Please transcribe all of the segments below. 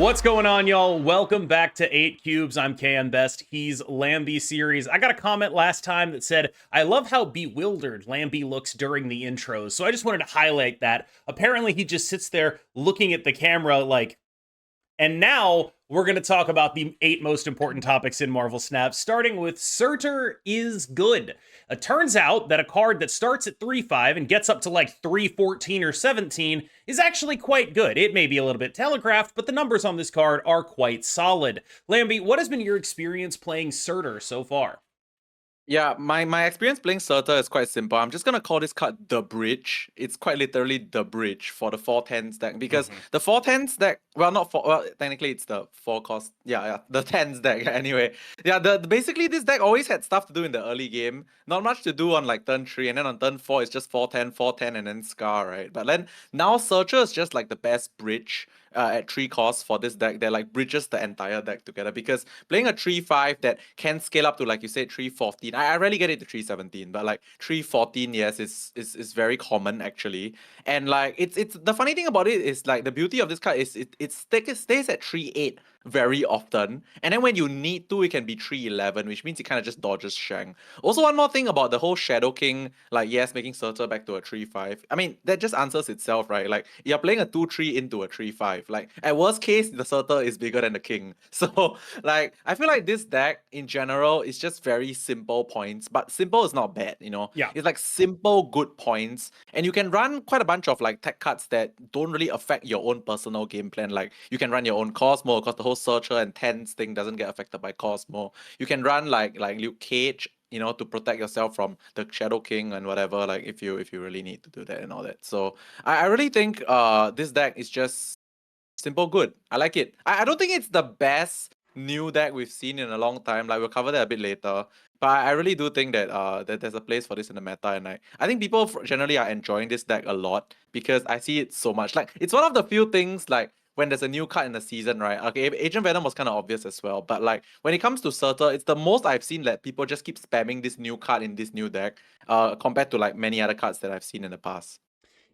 What's going on, y'all? Welcome back to 8 Cubes. I'm KMBest. He's Lambie Series. I got a comment last time that said, I love how bewildered Lambie looks during the intros. So I just wanted to highlight that. Apparently, he just sits there looking at the camera like, and now we're going to talk about the 8 most important topics in Marvel Snap, starting with Surtur is good. It turns out that a card that starts at 3-5 and gets up to like 3-14 or 17 is actually quite good. It may be a little bit telegraphed, but the numbers on this card are quite solid. Lambie, what has been your experience playing Surtur so far? Yeah, my experience playing Serter is quite simple. I'm just gonna call this card the bridge. It's quite literally the bridge for the 4-10s deck because the 4-10s deck, well, not for well, technically it's the 4 cost. Yeah, the 10s deck anyway. Yeah, basically this deck always had stuff to do in the early game. Not much to do on like turn 3, and then on turn 4 it's just 4-10, 4-10, and then Scar, right? But then now Searcher is just like the best bridge. At 3 costs for this deck that like bridges the entire deck together, because playing a 3-5 that can scale up to, like you said, 3-14. I rarely get it to 3-17, but like 3-14, yes, is very common actually. And like it's the funny thing about it is like the beauty of this card is it stays at 3-8 very often, and then when you need to, it can be 3-11, which means it kind of just dodges Shang. Also, one more thing about the whole Shadow King, like yes, making Surtur back to a 3-5. I mean, that just answers itself, right? Like you're playing a 2-3 into a 3-5. Like at worst case, the Surtur is bigger than the King. So like I feel like this deck in general is just very simple points, but simple is not bad, you know? Yeah. It's like simple good points, and you can run quite a bunch of like tech cards that don't really affect your own personal game plan. Like you can run your own Cosmo because the whole Searcher and Tens thing doesn't get affected by Cosmo. You can run like Luke Cage, you know, to protect yourself from the Shadow King and whatever, like if you really need to do that and all that. So I really think this deck is just simple good. I like it. I don't think it's the best new deck we've seen in a long time. Like we'll cover that a bit later. But I really do think that that there's a place for this in the meta, and I think people generally are enjoying this deck a lot because I see it so much. Like it's one of the few things like when there's a new card in the season, right? Okay, Agent Venom was kind of obvious as well, but like when it comes to Surtur, it's the most I've seen that people just keep spamming this new card in this new deck, compared to like many other cards that I've seen in the past.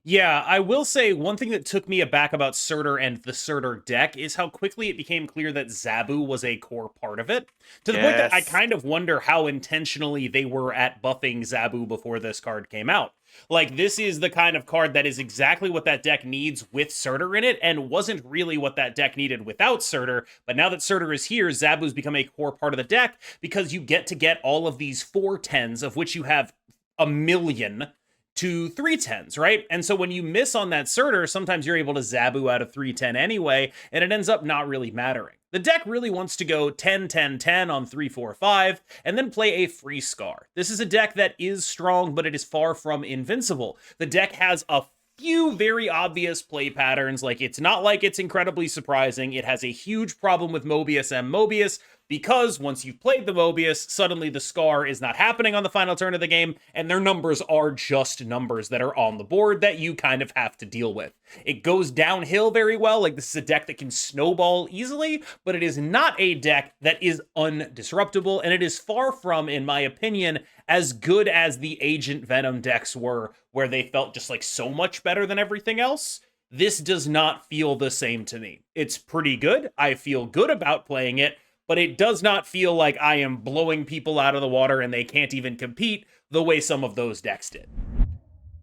Yeah, I will say one thing that took me aback about Surtur and the Surtur deck is how quickly it became clear that Zabu was a core part of it. To the point that I Yes. kind of wonder how intentionally they were at buffing Zabu before this card came out. Like, this is the kind of card that is exactly what that deck needs with Surtur in it, and wasn't really what that deck needed without Surtur. But now that Surtur is here, Zabu's become a core part of the deck because you get to get all of these 4-10s, of which you have a million to 3-10s, right? And so when you miss on that Surtur, sometimes you're able to Zabu out of 3-10 anyway, and it ends up not really mattering. The deck really wants to go 10-10-10 on 3-4-5, and then play a free Scar. This is a deck that is strong, but it is far from invincible. The deck has a few very obvious play patterns. Like, it's not like it's incredibly surprising. It has a huge problem with Mobius and Mobius, because once you've played the Mobius, suddenly the Scar is not happening on the final turn of the game, and their numbers are just numbers that are on the board that you kind of have to deal with. It goes downhill very well. Like, this is a deck that can snowball easily, but it is not a deck that is undisruptible, and it is far from, in my opinion, as good as the Agent Venom decks were, where they felt just like so much better than everything else. This does not feel the same to me. It's pretty good. I feel good about playing it, but it does not feel like I am blowing people out of the water and they can't even compete the way some of those decks did.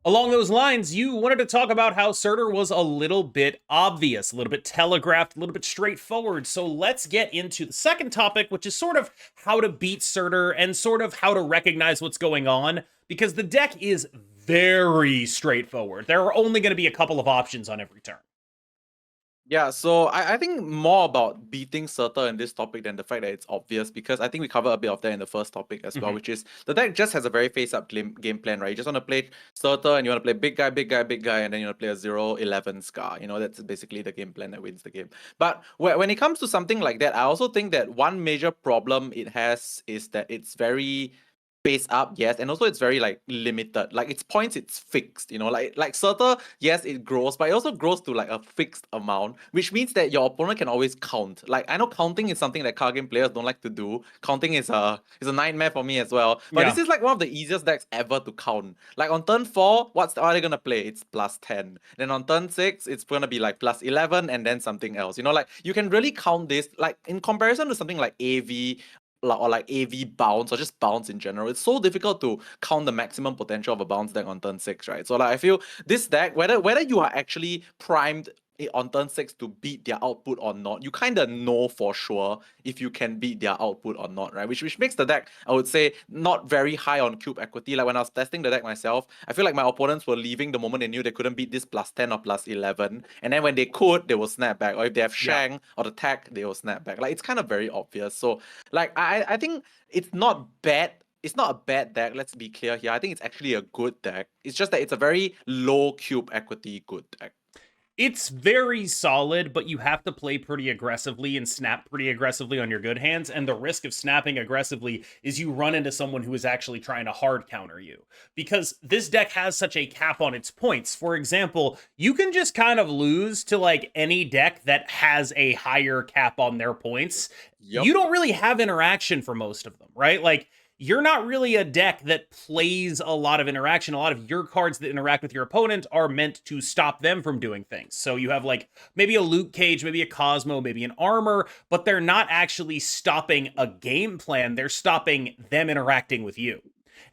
Along those lines, you wanted to talk about how Surtur was a little bit obvious, a little bit telegraphed, a little bit straightforward. So let's get into the second topic, which is sort of how to beat Surtur and sort of how to recognize what's going on, because the deck is very straightforward. There are only going to be a couple of options on every turn. Yeah, so I think more about beating Surtur in this topic than the fact that it's obvious, because I think we covered a bit of that in the first topic as well, Mhm. which is the deck just has a very face-up game plan, right? You just want to play Surtur and you want to play big guy, big guy, big guy, and then you want to play a 0-11 Scar. You know, that's basically the game plan that wins the game. But when it comes to something like that, I also think that one major problem it has is that it's very base up, yes, and also it's very like limited. Like its points, it's fixed. You know, like Surtur, yes, it grows, but it also grows to like a fixed amount, which means that your opponent can always count. Like I know counting is something that card game players don't like to do. Counting is a nightmare for me as well. But this Yeah. is like one of the easiest decks ever to count. Like on turn 4, what are they gonna play? It's +10. Then on turn 6, it's gonna be like +11 and then something else. You know, like you can really count this like in comparison to something like AV or like AV bounce or just bounce in general. It's so difficult to count the maximum potential of a bounce deck on turn 6, right? So like I feel this deck, whether you are actually primed on turn 6 to beat their output or not, you kind of know for sure if you can beat their output or not, right? Which makes the deck, I would say, not very high on cube equity. Like when I was testing the deck myself, I feel like my opponents were leaving the moment they knew they couldn't beat this +10 or +11. And then when they could, they will snap back. Or if they have Yeah. Shang or the tech, they will snap back. Like it's kind of very obvious. So like I think it's not bad. It's not a bad deck, let's be clear here. I think it's actually a good deck. It's just that it's a very low cube equity good deck. It's very solid, but you have to play pretty aggressively and snap pretty aggressively on your good hands. And the risk of snapping aggressively is you run into someone who is actually trying to hard counter you. Because this deck has such a cap on its points. For example, you can just kind of lose to like any deck that has a higher cap on their points. Yep. You don't really have interaction for most of them, right? Like, you're not really a deck that plays a lot of interaction. A lot of your cards that interact with your opponent are meant to stop them from doing things. So you have like maybe a Luke Cage, maybe a Cosmo, maybe an Armor, but they're not actually stopping a game plan. They're stopping them interacting with you.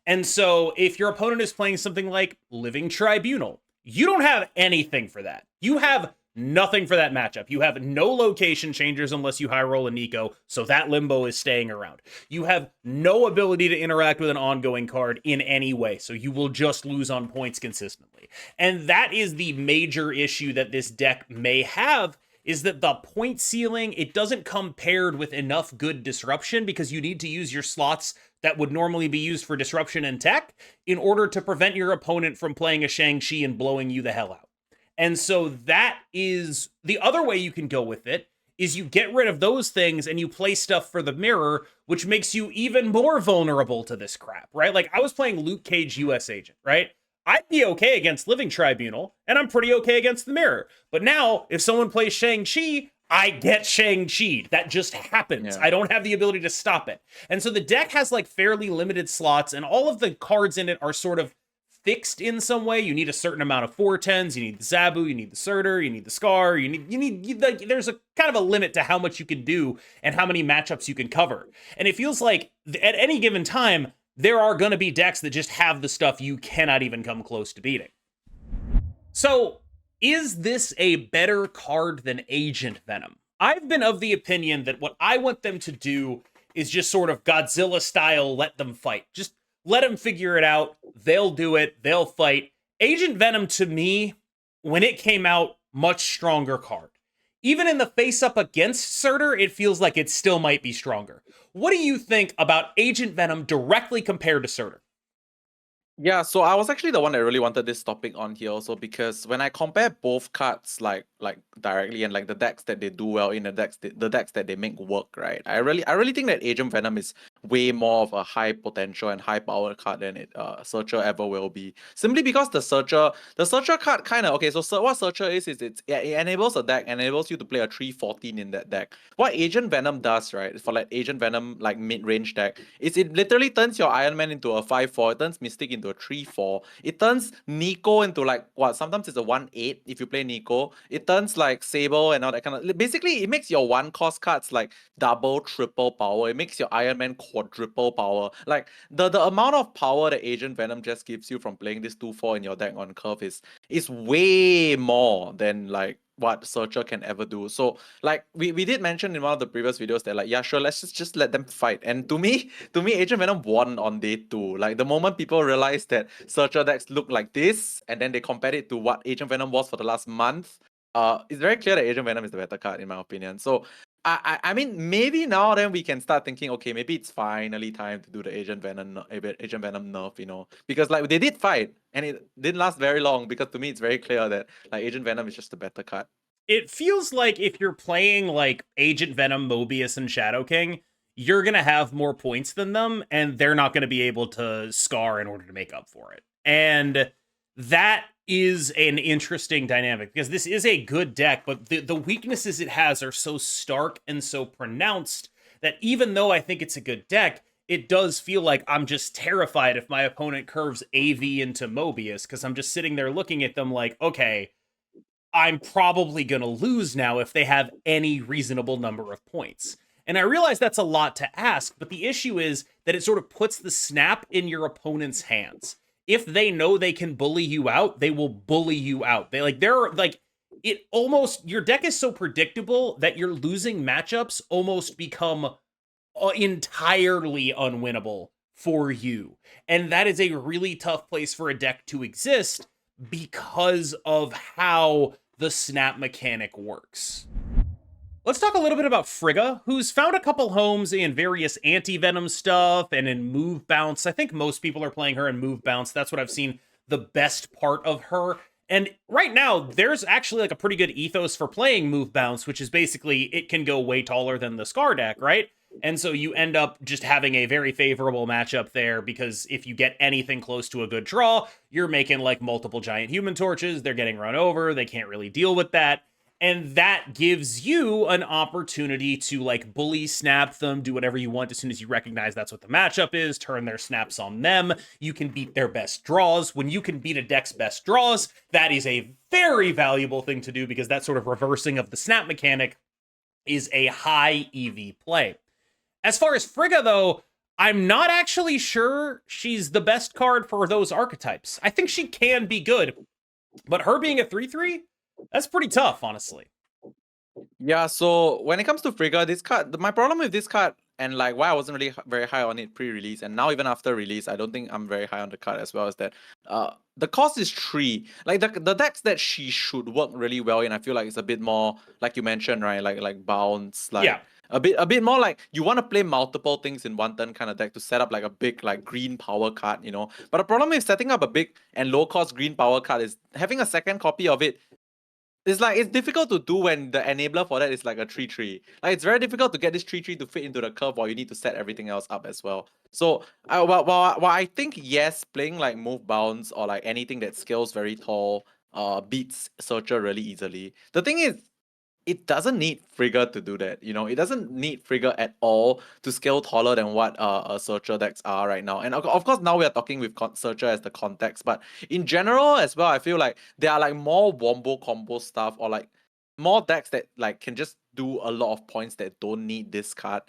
And so if your opponent is playing something like Living Tribunal, you don't have anything for that. You have nothing for that matchup. You have no location changers unless you high roll a Nico, so that limbo is staying around. You have no ability to interact with an ongoing card in any way, so you will just lose on points consistently. And that is the major issue that this deck may have, is that the point ceiling, it doesn't come paired with enough good disruption because you need to use your slots that would normally be used for disruption and tech in order to prevent your opponent from playing a ShangChi and blowing you the hell out. And so that is the other way you can go with it, is you get rid of those things and you play stuff for the mirror, which makes you even more vulnerable to this crap, right? Like I was playing Luke Cage US Agent, right? I'd be okay against Living Tribunal, and I'm pretty okay against the mirror. But now, if someone plays ShangChi, I get ShangChi'd. That just happens. Yeah. I don't have the ability to stop it. And so the deck has like fairly limited slots, and all of the cards in it are sort of fixed in some way. You need a certain amount of 410s. You need the Zabu, you need the Surtur, you need the Scar, there's a kind of a limit to how much you can do and how many matchups you can cover. And it feels like at any given time, there are going to be decks that just have the stuff you cannot even come close to beating. So, is this a better card than Agent Venom? I've been of the opinion that what I want them to do is just sort of Godzilla style, let them fight. Just let them figure it out. They'll do it. They'll fight. Agent Venom, to me, when it came out, much stronger card. Even in the face-up against Serter, it feels like it still might be stronger. What do you think about Agent Venom directly compared to Serter? Yeah, so I was actually the one that really wanted this topic on here also, because when I compare both cards like directly and like the decks that they do well in the decks that they make work, right? I really think that Agent Venom is way more of a high potential and high power card than Surtur ever will be. Simply because the Surtur card kind of okay. So what Surtur is it enables a deck, enables you to play a 3/14 in that deck. What Agent Venom does, right, for like Agent Venom like mid-range deck, is it literally turns your Iron Man into a 5/4, it turns Mystic into a 3/4, it turns Nico into like what sometimes it's a 1/8 if you play Nico. It turns like Sable and all that kind of. Basically, it makes your one cost cards like double, triple power. It makes your Iron Man quadruple power. Like the amount of power that Agent Venom just gives you from playing this 2/4 in your deck on curve is way more than like what Surtur can ever do. So like we did mention in one of the previous videos that like yeah sure, let's just let them fight. And to me Agent Venom won on day 2. Like the moment people realized that Surtur decks look like this and then they compared it to what Agent Venom was for the last month, it's very clear that Agent Venom is the better card in my opinion. So I mean maybe now then we can start thinking, okay, maybe it's finally time to do the Agent Venom nerf, you know, because like they did fight and it didn't last very long, because to me it's very clear that like Agent Venom is just a better card. It feels like if you're playing like Agent Venom, Mobius, and Shadow King, you're going to have more points than them, and they're not going to be able to scar in order to make up for it. And that is an interesting dynamic because this is a good deck, but the weaknesses it has are so stark and so pronounced that even though I think it's a good deck, it does feel like I'm just terrified if my opponent curves AV into Mobius, because I'm just sitting there looking at them like, okay, I'm probably going to lose now if they have any reasonable number of points. And I realize that's a lot to ask, but the issue is that it sort of puts the snap in your opponent's hands. If they know they can bully you out, they will bully you out. It almost, your deck is so predictable that your losing matchups almost become entirely unwinnable for you. And that is a really tough place for a deck to exist because of how the snap mechanic works. Let's talk a little bit about Frigga, who's found a couple homes in various anti-Venom stuff and in Move Bounce. I think most people are playing her in Move Bounce. That's what I've seen the best part of her. And right now, there's actually like a pretty good ethos for playing Move Bounce, which is basically it can go way taller than the Scar deck, right? And so you end up just having a very favorable matchup there because if you get anything close to a good draw, you're making like multiple giant Human Torches. They're getting run over. They can't really deal with that. And that gives you an opportunity to like bully snap them, do whatever you want as soon as you recognize that's what the matchup is, turn their snaps on them. You can beat their best draws. When you can beat a deck's best draws, that is a very valuable thing to do because that sort of reversing of the snap mechanic is a high EV play. As far as Frigga, though, I'm not actually sure she's the best card for those archetypes. I think she can be good, but her being a 3/3, that's pretty tough, honestly. Yeah, so when it comes to Frigga, this card, my problem with this card, and like why I wasn't really very high on it pre-release, and now even after release, I don't think I'm very high on the card as well, is that the cost is 3. Like the decks that she should work really well in, I feel like it's a bit more, like you mentioned, right? Like bounce, like Yeah. a bit more like you want to play multiple things in one turn kind of deck to set up like a big like green power card, you know. But the problem with setting up a big and low cost green power card is having a second copy of it. It's difficult to do when the enabler for that is like a 3/3. Like it's very difficult to get this 3/3 to fit into the curve while you need to set everything else up as well. So while I think yes, playing like move bounce or like anything that scales very tall beats Surtur really easily. The thing is, it doesn't need Frigga to do that, you know. It doesn't need Frigga at all to scale taller than what Surtur decks are right now. And of course, now we are talking with Surtur as the context, but in general as well, I feel like there are like more wombo combo stuff or like more decks that like can just do a lot of points that don't need this card.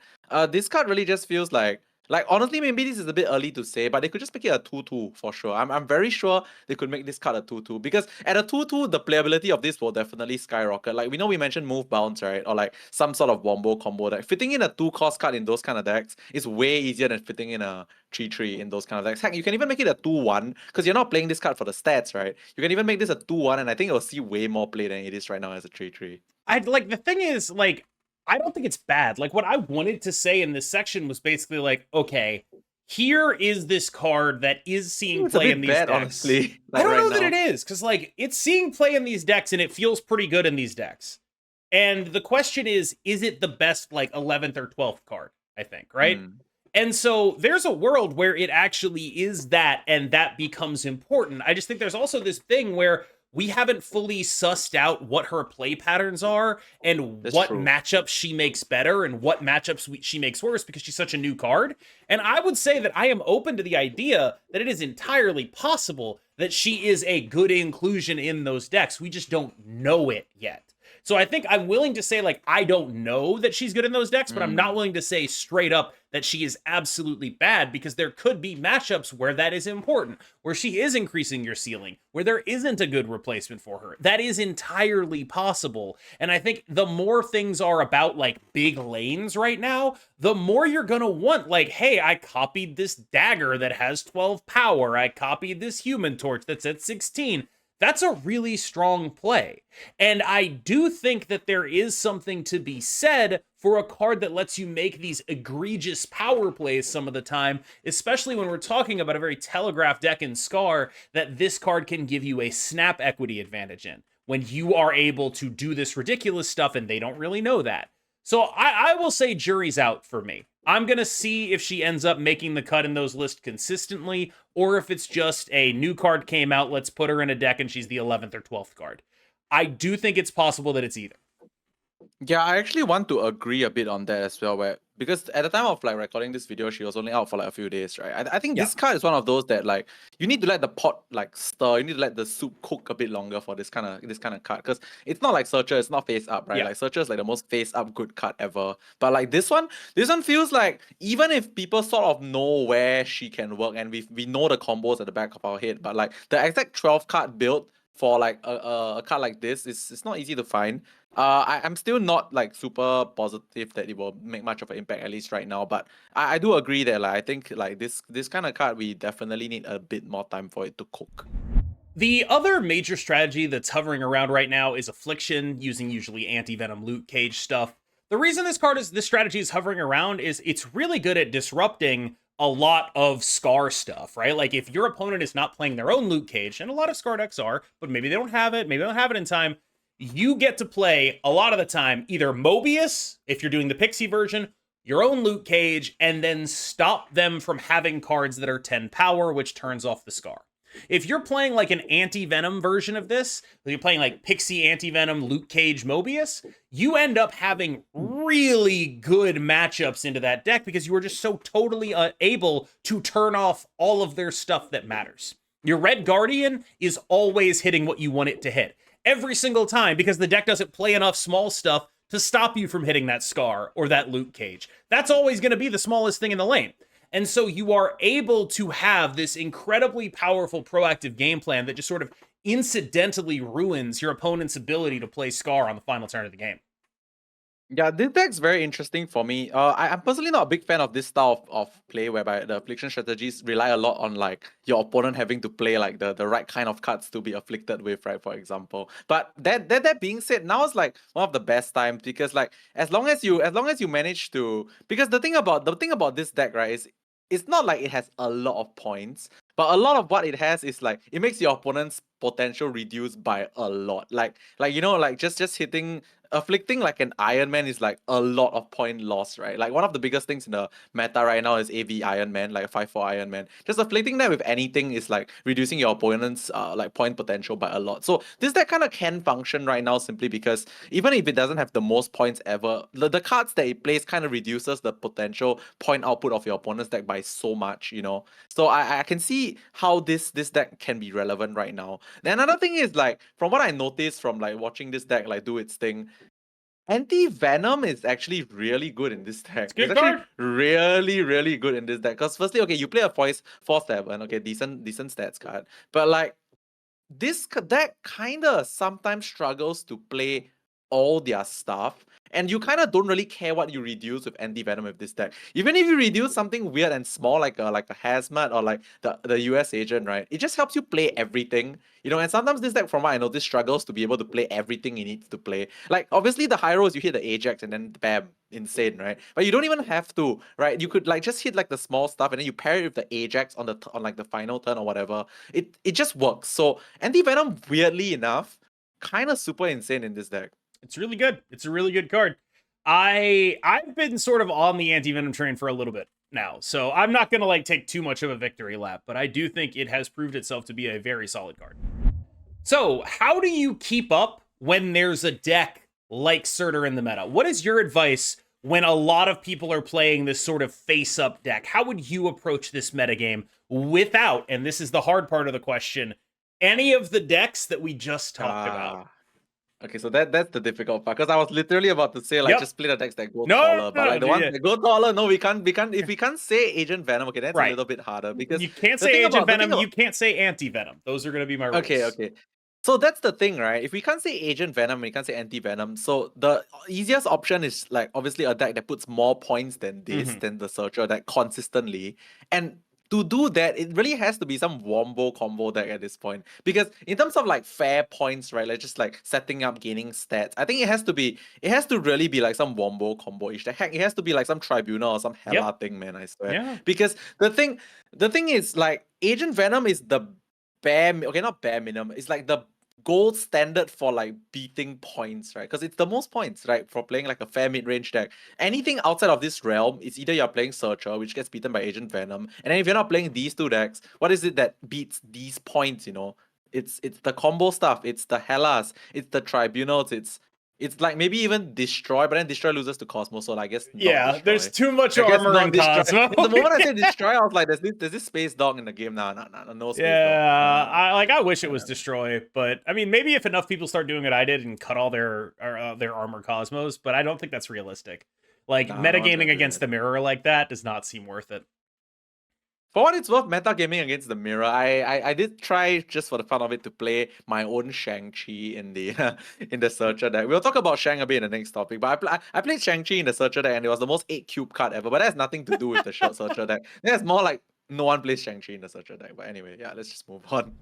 This card really just feels like honestly, maybe this is a bit early to say, but they could just make it a 2/2 for sure. I'm very sure they could make this card a 2/2 because at a 2/2, the playability of this will definitely skyrocket. Like we mentioned move bounce, right? Or like some sort of wombo combo deck. Fitting in a 2-cost card in those kind of decks is way easier than fitting in a 3/3 in those kind of decks. Heck, you can even make it a 2/1 because you're not playing this card for the stats, right? You can even make this a 2/1, and I think it will see way more play than it is right now as a 3/3. I'd like the thing is like I don't think it's bad. Like what I wanted to say in this section was basically like, okay, here is this card that is seeing It's a play bit in these bad, decks. honestly. I Like don't right know that now. it is because like it's seeing play in these decks and it feels pretty good in these decks. And the question is it the best like 11th or 12th card? I think, right? And so there's a world where it actually is that, and that becomes important. I just think there's also this thing where we haven't fully sussed out what her play patterns are and That's what true. matchups she makes better and what matchups she makes worse because she's such a new card. And I would say that I am open to the idea that it is entirely possible that she is a good inclusion in those decks. We just don't know it yet. So I think I'm willing to say, like, I don't know that she's good in those decks, but I'm not willing to say straight up that she is absolutely bad because there could be matchups where that is important, where she is increasing your ceiling, where there isn't a good replacement for her. That is entirely possible. And I think the more things are about, like, big lanes right now, the more you're going to want, like, hey, I copied this dagger that has 12 power. I copied this human torch that's at 16. That's a really strong play. And I do think that there is something to be said for a card that lets you make these egregious power plays some of the time, especially when we're talking about a very telegraphed deck in Scar that this card can give you a snap equity advantage in, when you are able to do this ridiculous stuff and they don't really know that. So I will say jury's out for me. I'm going to see if she ends up making the cut in those lists consistently, or if it's just a new card came out, let's put her in a deck and she's the 11th or 12th card. I do think it's possible that it's either. Yeah, I actually want to agree a bit on that as well, where because at the time of like recording this video, she was only out for like a few days, right? I think Yeah. this card is one of those that like you need to let the pot like stir, you need to let the soup cook a bit longer for this kind of card, because it's not like Surtur, it's not face up, right? Yeah. Like Surtur is like the most face up good card ever, but like this one feels like even if people sort of know where she can work and we know the combos at the back of our head, but like the exact 12 card build for like a card like this is it's not easy to find. I'm still not like super positive that it will make much of an impact, at least right now. But I do agree that like I think like this kind of card we definitely need a bit more time for it to cook. The other major strategy that's hovering around right now is Affliction, using usually anti-venom loot cage stuff. The reason this strategy is hovering around is it's really good at disrupting a lot of Scar stuff, right? Like if your opponent is not playing their own loot cage, and a lot of Scar decks are, but maybe they don't have it, maybe they don't have it in time, you get to play a lot of the time either Mobius, if you're doing the Pixie version, your own loot cage, and then stop them from having cards that are 10 power, which turns off the Scar. If you're playing like an anti-venom version of this, you're playing like Pixie anti-venom, Loot Cage, Mobius, you end up having really good matchups into that deck because you are just so totally able to turn off all of their stuff that matters. Your Red Guardian is always hitting what you want it to hit. Every single time, because the deck doesn't play enough small stuff to stop you from hitting that Scar or that Loot Cage. That's always going to be the smallest thing in the lane. And so you are able to have this incredibly powerful proactive game plan that just sort of incidentally ruins your opponent's ability to play Scar on the final turn of the game. Yeah, this deck's very interesting for me. I'm personally not a big fan of this style of play whereby the affliction strategies rely a lot on like your opponent having to play like the right kind of cards to be afflicted with, right? For example. But that being said, now is like one of the best times because like as long as you manage to, because the thing about this deck, right, is it's not like it has a lot of points, but a lot of what it has is like it makes your opponent's potential reduce by a lot. Like you know, like just hitting afflicting like an Iron Man is like a lot of point loss, right? Like one of the biggest things in the meta right now is AV Iron Man, like 5/4 Iron Man. Just afflicting that with anything is like reducing your opponent's like point potential by a lot. So this deck kind of can function right now simply because even if it doesn't have the most points ever, the cards that it plays kind of reduces the potential point output of your opponent's deck by so much, you know. So I can see how this deck can be relevant right now. Then another thing is like from what I noticed from like watching this deck like do its thing, Anti-Venom is actually really good in this deck. It's It's actually card. really, really good in this deck. Because firstly, okay, you play a 4/7, okay, decent stats card. But like this deck kind of sometimes struggles to play all their stuff, and you kind of don't really care what you reduce with anti-venom with this deck. Even if you reduce something weird and small like a hazmat or like the US agent, right? It just helps you play everything, you know. And sometimes this deck, from what I know, this struggles to be able to play everything it needs to play. Like obviously the high rolls, you hit the Ajax and then bam, insane, right? But you don't even have to, right? You could like just hit like the small stuff and then you pair it with the Ajax on like the final turn or whatever. It just works. So anti-venom, weirdly enough, kind of super insane in this deck. It's really good. It's a really good card. I've been sort of on the anti-venom train for a little bit now, so I'm not gonna like take too much of a victory lap, but I do think it has proved itself to be a very solid card. So how do you keep up when there's a deck like Surtur in the meta? What is your advice when a lot of people are playing this sort of face-up deck? How would you approach this metagame without, and this is the hard part of the question, any of the decks that we just talked about? Okay, so that's the difficult part, because I was literally about to say like just play the decks that go No, taller, but like the ones yeah. that go taller, no, we can't if we can't say Agent Venom, okay, that's a little bit harder because you can't say Agent Venom, you can't say anti-venom. Those are gonna be my rules. Okay. So that's the thing, right? If we can't say Agent Venom, we can't say Anti-Venom. So the easiest option is like obviously a deck that puts more points than this, than the Surtur deck consistently. And to do that, it really has to be some wombo combo deck at this point. Because in terms of like fair points, right? Like just like setting up, gaining stats, I think it has to really be like some wombo combo-ish. The heck, it has to be like some Tribunal or some Hela thing, man, I swear. Yeah. Because the thing is like Agent Venom is the bare, okay, not bare minimum. It's like the gold standard for like beating points, right? Because it's the most points, right? For playing like a fair mid-range deck. Anything outside of this realm, it's either you're playing Surtur, which gets beaten by Agent Venom, and then if you're not playing these two decks, what is it that beats these points, you know? It's the combo stuff, it's the Hellas, it's the Tribunals, it's like maybe even Destroy, but then Destroy loses to Cosmos, so I guess not Yeah, Destroy. there's too much I guess armor not in Destroy. Cosmo. The moment I said Destroy, I was like, there's this Space Dog in the game now. No Space Dog. Yeah, No. I wish it was Destroy, but I mean, maybe if enough people start doing what I did and cut all their armor Cosmos, but I don't think that's realistic. Like Nah, no one's gonna metagaming do against it. the mirror like that does not seem worth it. For what it's worth, metagaming against the mirror, I did try just for the fun of it to play my own ShangChi in the in the Searcher deck. We'll talk about Shang a bit in the next topic, but I played ShangChi in the Searcher deck and it was the most 8 cube card ever. But that has nothing to do with the short Searcher deck. That's more like no one plays ShangChi in the Searcher deck. But anyway, yeah, let's just move on.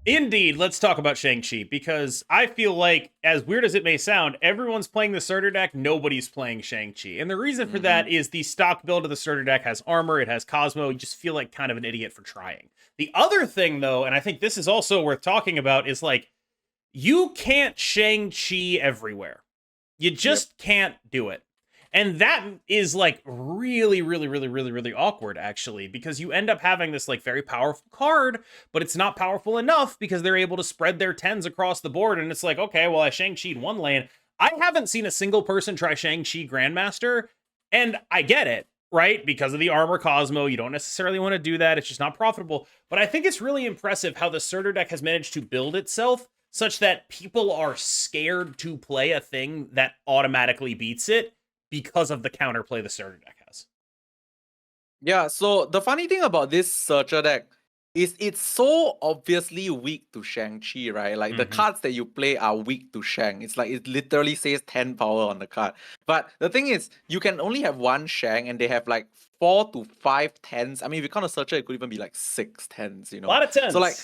Indeed, let's talk about ShangChi, because I feel like, as weird as it may sound, everyone's playing the Surtur deck, nobody's playing ShangChi. And the reason for that is the stock build of the Surtur deck has armor, it has Cosmo, you just feel like kind of an idiot for trying. The other thing, though, and I think this is also worth talking about, is like, you can't ShangChi everywhere. You just can't do it. And that is like really, really, really, really, really awkward, actually, because you end up having this like very powerful card, but it's not powerful enough because they're able to spread their 10s across the board. And it's like, okay, well, I ShangChi'd one lane. I haven't seen a single person try ShangChi Grandmaster, and I get it, right? Because of the armor Cosmo, you don't necessarily want to do that. It's just not profitable. But I think it's really impressive how the Surtur deck has managed to build itself such that people are scared to play a thing that automatically beats it because of the counterplay the Surtur deck has. Yeah, so the funny thing about this Searcher deck is it's so obviously weak to ShangChi, right? Like the cards that you play are weak to Shang. It's like it literally says 10 power on the card. But the thing is, you can only have one Shang and they have like 4 to 5 10s. I mean, if you count a Searcher, it could even be like 6 10s, you know? A lot of 10s. So like,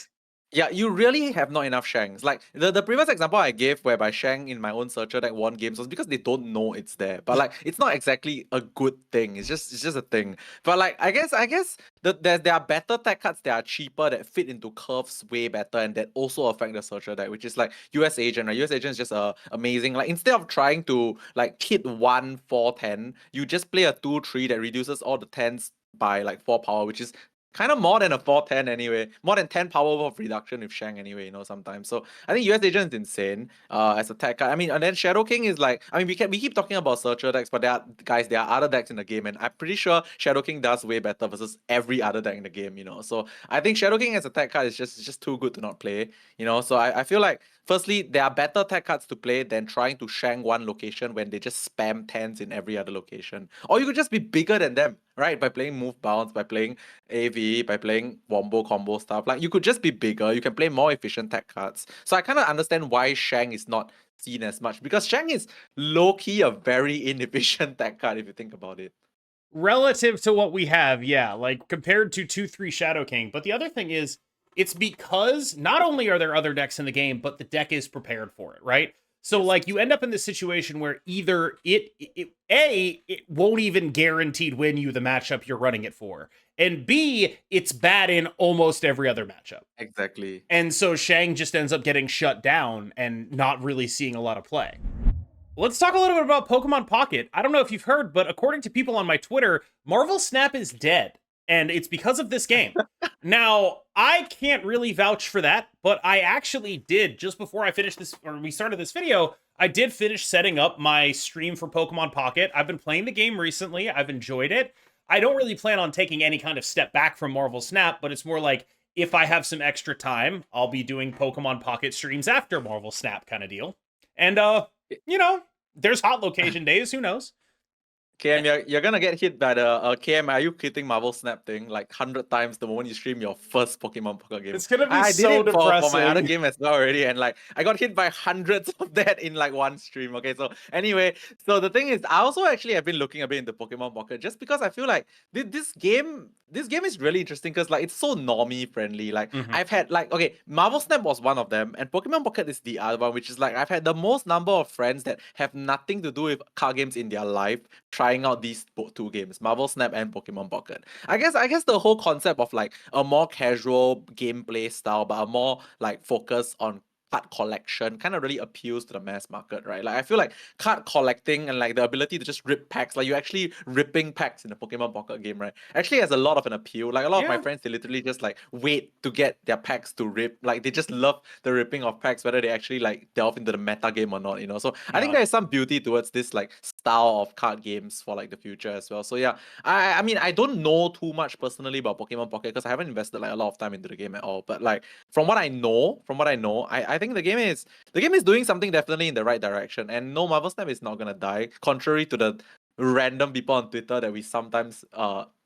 yeah, you really have not enough Shangs. Like the previous example I gave whereby Shang in my own Searcher deck won games was because they don't know it's there. But like it's not exactly a good thing. It's just a thing. But like I guess there are better tech cards that are cheaper that fit into curves way better and that also affect the Searcher deck, which is like US Agent, right? US Agent is just amazing. Like instead of trying to like hit 1 4 10, you just play a 2 3 that reduces all the 10s by like 4 power, which is kind of more than a 4 10 anyway. More than 10 power of reduction with Shang anyway, you know, sometimes. So I think US Agent is insane as a tech card. I mean, and then Shadow King is like, I mean, we keep talking about Searcher decks, but there are other decks in the game, and I'm pretty sure Shadow King does way better versus every other deck in the game, you know. So I think Shadow King as a tech card is just too good to not play, you know. So I feel like firstly, there are better tech cards to play than trying to Shang one location when they just spam 10s in every other location. Or you could just be bigger than them, right? By playing Move Bounce, by playing AV, by playing Wombo combo stuff. Like you could just be bigger. You can play more efficient tech cards. So I kind of understand why Shang is not seen as much, because Shang is low-key a very inefficient tech card if you think about it. Relative to what we have, yeah, like compared to 2-3 Shadow King. But the other thing is, it's because not only are there other decks in the game, but the deck is prepared for it, right? So like you end up in this situation where either it won't even guaranteed win you the matchup you're running it for, and B, it's bad in almost every other matchup. Exactly. And so Shang just ends up getting shut down and not really seeing a lot of play. Let's talk a little bit about Pokemon Pocket. I don't know if you've heard, but according to people on my Twitter, Marvel Snap is dead, and it's because of this game. Now, I can't really vouch for that, but I actually did, just before I finished this, or we started this video, I did finish setting up my stream for Pokemon Pocket. I've been playing the game recently. I've enjoyed it. I don't really plan on taking any kind of step back from Marvel Snap, but it's more like, if I have some extra time, I'll be doing Pokemon Pocket streams after Marvel Snap kind of deal. And, you know, there's hot location days, who knows? KM, you're gonna get hit by the KM. Are you hitting Marvel Snap thing like 100 times the moment you stream your first Pokemon Pocket game? It's gonna be I so did it depressing. for my other game as well already, and like I got hit by hundreds of that in like one stream. Okay, so anyway, so the thing is, I also actually have been looking a bit into Pokemon Pocket just because I feel like this game is really interesting because like it's so normie friendly. Like I've had like, okay, Marvel Snap was one of them, and Pokemon Pocket is the other one, which is like I've had the most number of friends that have nothing to do with card games in their life trying out these two games, Marvel Snap and Pokemon Pocket. I guess the whole concept of like a more casual gameplay style, but a more like focus on card collection kind of really appeals to the mass market, right? Like I feel like card collecting and like the ability to just rip packs, like you actually ripping packs in a Pokemon Pocket game, right? Actually has a lot of an appeal. Like a lot of my Yeah. friends, they literally just like wait to get their packs to rip. Like they just love the ripping of packs, whether they actually like delve into the meta game or not, you know. So I think Yeah. there is some beauty towards this like style of card games for like the future as well. So yeah, I mean I don't know too much personally about Pokemon Pocket because I haven't invested like a lot of time into the game at all. But like from what I know, I think the game is doing something definitely in the right direction. And no, Marvel Snap is not gonna die. Contrary to the random people on Twitter that we sometimes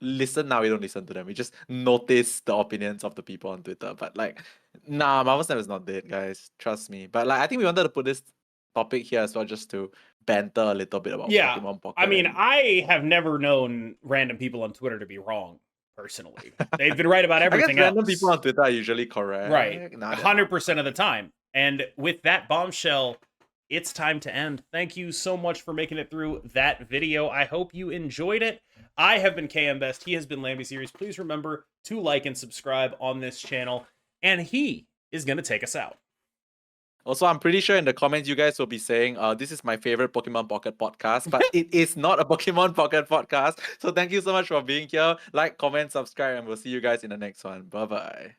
listen. Now we don't listen to them. We just notice the opinions of the people on Twitter. But like, nah, Marvel Snap is not dead, guys. Trust me. But like, I think we wanted to put this topic here as well, just to banter a little bit about Yeah. Pokemon Pocket. I mean, and- I have never known random people on Twitter to be wrong, personally. They've been right about I guess everything random else. people on Twitter are usually correct. Right. Nah, they're not. 100% of the time. And with that bombshell, it's time to end. Thank you so much for making it through that video. I hope you enjoyed it. I have been KMBest. He has been Lambie Series. Please remember to like and subscribe on this channel. And he is going to take us out. Also, I'm pretty sure in the comments you guys will be saying, this is my favorite Pokemon Pocket podcast, but it is not a Pokemon Pocket podcast. So thank you so much for being here. Like, comment, subscribe, and we'll see you guys in the next one. Bye-bye.